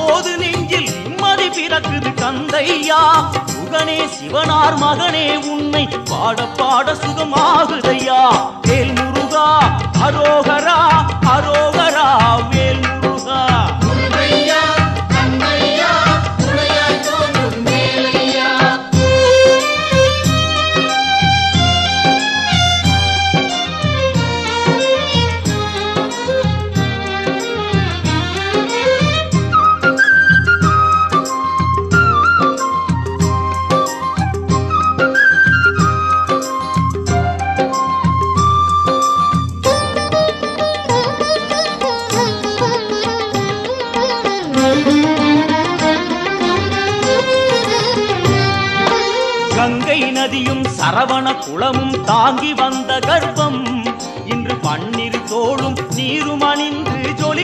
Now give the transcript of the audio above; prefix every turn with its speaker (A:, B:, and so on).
A: போது நெஞ்சில் நிம்மதி பிறக்குது கந்தையா. முகனே சிவனார் மகனே உன்னை பாட பாட சுகமாகுதையா. வேல் முருகா அரோகரா அரோகரா வேல் முருகா. கங்கை நதியும் சரவண குளமும் தாங்கி வந்த கர்ப்பம் இன்று பன்னிரு தோளும் நீரும் அணிந்து ஜொலி